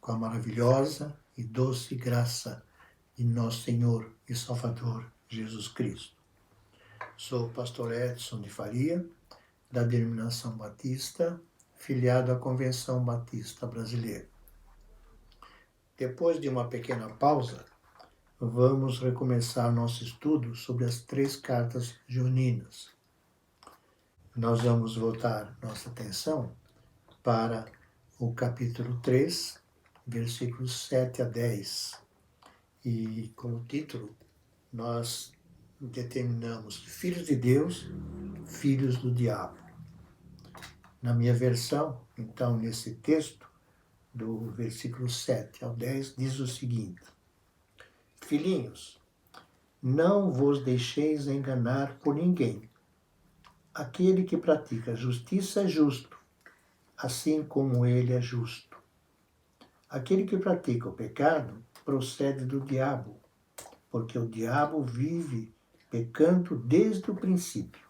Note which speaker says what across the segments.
Speaker 1: com a maravilhosa e doce graça de nosso Senhor e Salvador Jesus Cristo. Sou o pastor Edson de Faria, da Denominação Batista, filiado à Convenção Batista Brasileira. Depois de uma pequena pausa, vamos recomeçar nosso estudo sobre as 3 cartas joaninas. Nós vamos voltar nossa atenção para o capítulo 3, versículos 7 a 10. E como título, nós determinamos filhos de Deus, filhos do diabo. Na minha versão, então, nesse texto, do versículo 7 ao 10, diz o seguinte: Filhinhos, não vos deixeis enganar por ninguém. Aquele que pratica justiça é justo, assim como ele é justo. Aquele que pratica o pecado procede do diabo, porque o diabo vive pecando desde o princípio.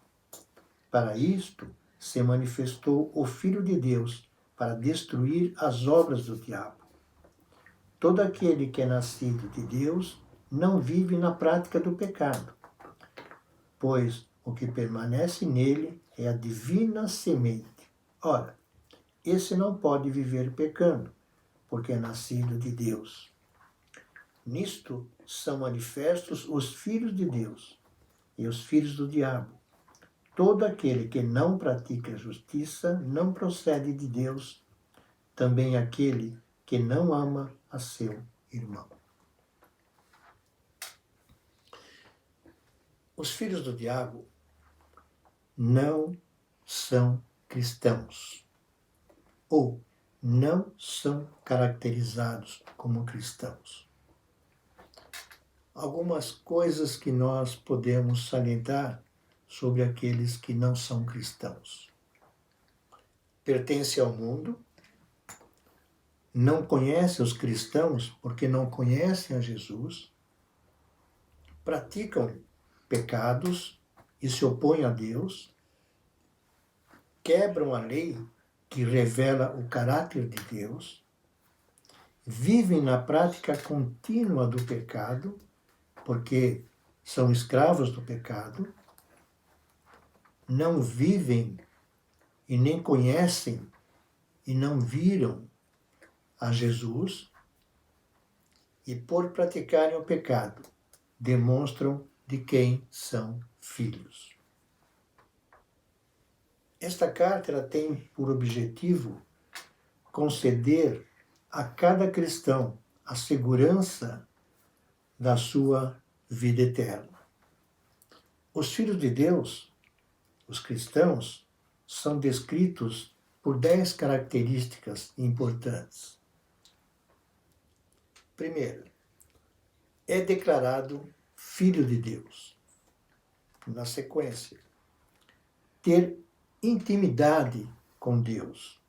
Speaker 1: Para isto se manifestou o Filho de Deus, para destruir as obras do diabo. Todo aquele que é nascido de Deus não vive na prática do pecado, pois o que permanece nele é a divina semente. Ora, esse não pode viver pecando, porque é nascido de Deus. Nisto são manifestos os filhos de Deus e os filhos do diabo. Todo aquele que não pratica a justiça não procede de Deus, também aquele que não ama a seu irmão. Os filhos do diabo não são cristãos, ou não são caracterizados como cristãos. Algumas coisas que nós podemos salientar sobre aqueles que não são cristãos. Pertence ao mundo, não conhece os cristãos porque não conhecem a Jesus, praticam pecados e se opõem a Deus, quebram a lei que revela o caráter de Deus, vivem na prática contínua do pecado, porque são escravos do pecado, não vivem e nem conhecem e não viram a Jesus, e por praticarem o pecado, demonstram de quem são filhos. Esta carta ela tem por objetivo conceder a cada cristão a segurança da sua vida eterna. Os filhos de Deus, os cristãos, são descritos por 10 características importantes. Primeiro, é declarado filho de Deus. Na sequência, ter intimidade com Deus,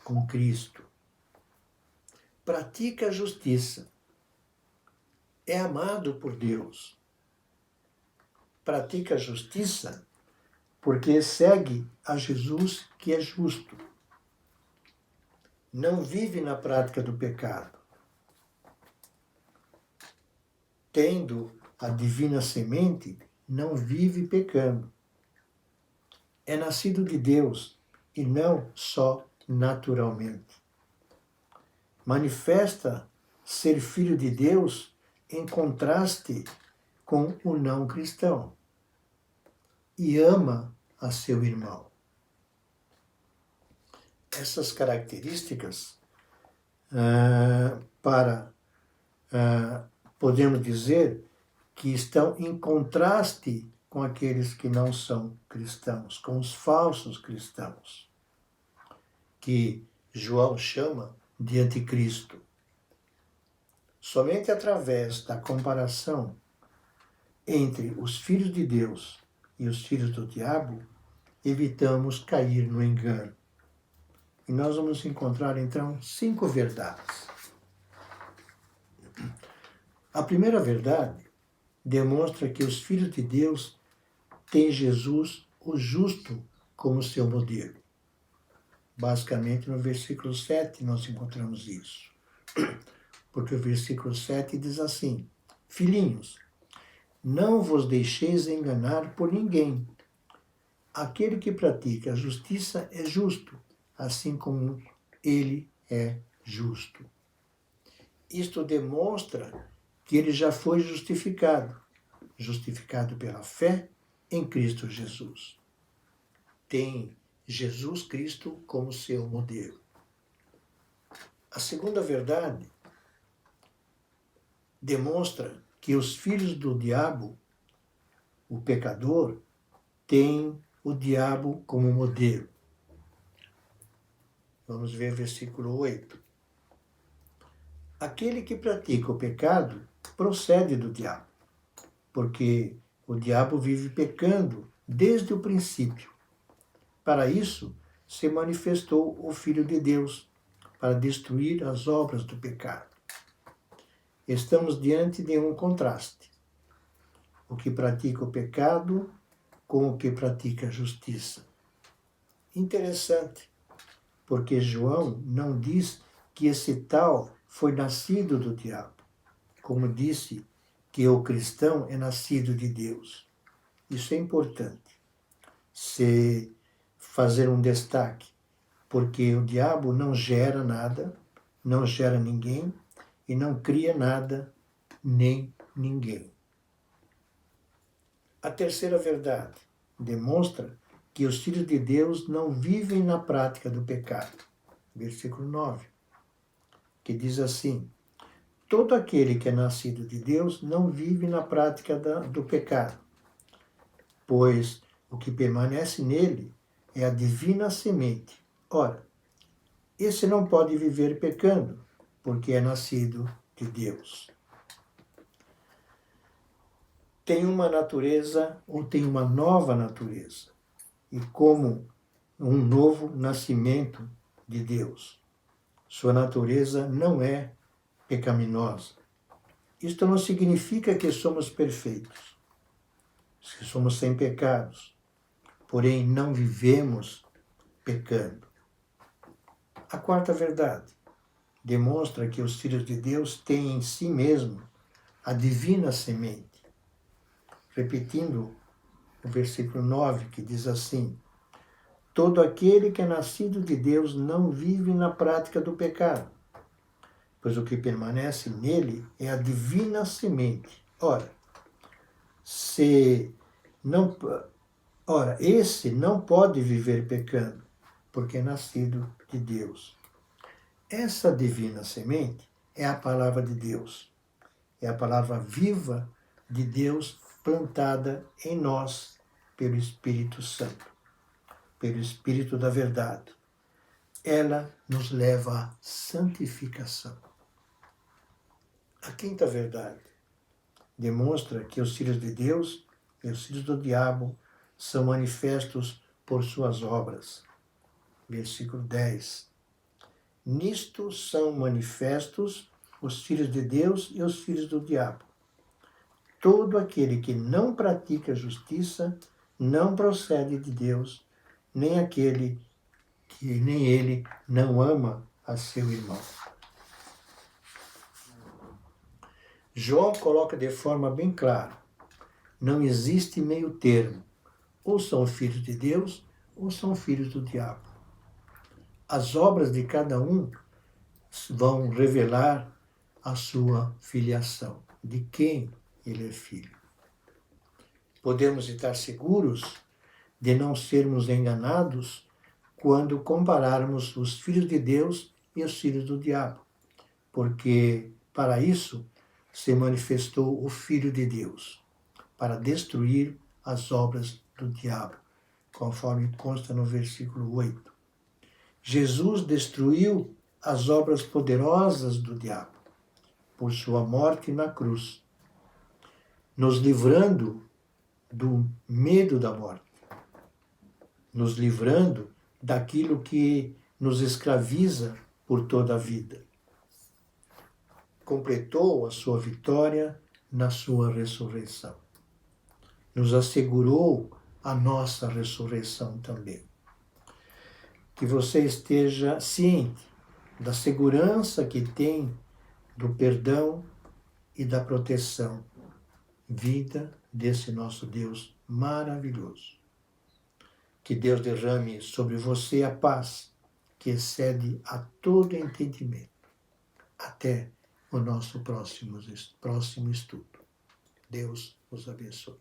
Speaker 1: com Cristo. Pratica a justiça. É amado por Deus. Pratica a justiça porque segue a Jesus que é justo. Não vive na prática do pecado. Tendo a divina semente, não vive pecando. É nascido de Deus e não só naturalmente. Manifesta ser filho de Deus em contraste com o não cristão e ama a seu irmão. Essas características, podemos dizer que estão em contraste com aqueles que não são cristãos, com os falsos cristãos, que João chama de anticristo. Somente através da comparação entre os filhos de Deus e os filhos do diabo, evitamos cair no engano. E nós vamos encontrar, então, 5 verdades. A primeira verdade demonstra que os filhos de Deus têm Jesus, o justo, como seu modelo. Basicamente, no versículo 7 nós encontramos isso. Porque o versículo 7 diz assim: Filhinhos, não vos deixeis enganar por ninguém. Aquele que pratica a justiça é justo, assim como ele é justo. Isto demonstra que ele já foi justificado pela fé em Cristo Jesus. Tem Jesus Cristo como seu modelo. A segunda verdade demonstra que os filhos do diabo, o pecador, têm o diabo como modelo. Vamos ver versículo 8. Aquele que pratica o pecado procede do diabo, porque o diabo vive pecando desde o princípio. Para isso, se manifestou o Filho de Deus, para destruir as obras do pecado. Estamos diante de um contraste. O que pratica o pecado com o que pratica a justiça. Interessante, porque João não diz que esse tal foi nascido do diabo, como disse que o cristão é nascido de Deus. Isso é importante. Se fazer um destaque, porque o diabo não gera nada, não gera ninguém e não cria nada nem ninguém. A terceira verdade demonstra que os filhos de Deus não vivem na prática do pecado. Versículo 9, que diz assim: todo aquele que é nascido de Deus não vive na prática do pecado, pois o que permanece nele é a divina semente. Ora, esse não pode viver pecando, porque é nascido de Deus. Tem uma natureza, ou tem uma nova natureza, e como um novo nascimento de Deus. Sua natureza não é pecaminosa. Isto não significa que somos perfeitos, que somos sem pecados, porém não vivemos pecando. A quarta verdade demonstra que os filhos de Deus têm em si mesmo a divina semente. Repetindo o versículo 9, que diz assim: todo aquele que é nascido de Deus não vive na prática do pecado, pois o que permanece nele é a divina semente. Esse não pode viver pecando, porque é nascido de Deus. Essa divina semente é a palavra de Deus. É a palavra viva de Deus plantada em nós pelo Espírito Santo, pelo Espírito da verdade. Ela nos leva à santificação. A quinta verdade demonstra que os filhos de Deus e os filhos do diabo são manifestos por suas obras. Versículo 10. Nisto são manifestos os filhos de Deus e os filhos do diabo. Todo aquele que não pratica a justiça não procede de Deus, nem ele não ama a seu irmão. João coloca de forma bem clara: não existe meio termo. Ou são filhos de Deus, ou são filhos do diabo. As obras de cada um vão revelar a sua filiação, de quem ele é filho. Podemos estar seguros de não sermos enganados quando compararmos os filhos de Deus e os filhos do diabo, porque para isso se manifestou o Filho de Deus, para destruir as obras do diabo, conforme consta no versículo 8. Jesus destruiu as obras poderosas do diabo por sua morte na cruz, nos livrando do medo da morte, nos livrando daquilo que nos escraviza por toda a vida. Completou a sua vitória na sua ressurreição. Nos assegurou a nossa ressurreição também. Que você esteja ciente da segurança que tem do perdão e da proteção, vida desse nosso Deus maravilhoso. Que Deus derrame sobre você a paz que excede a todo entendimento. Até o nosso próximo estudo. Deus os abençoe.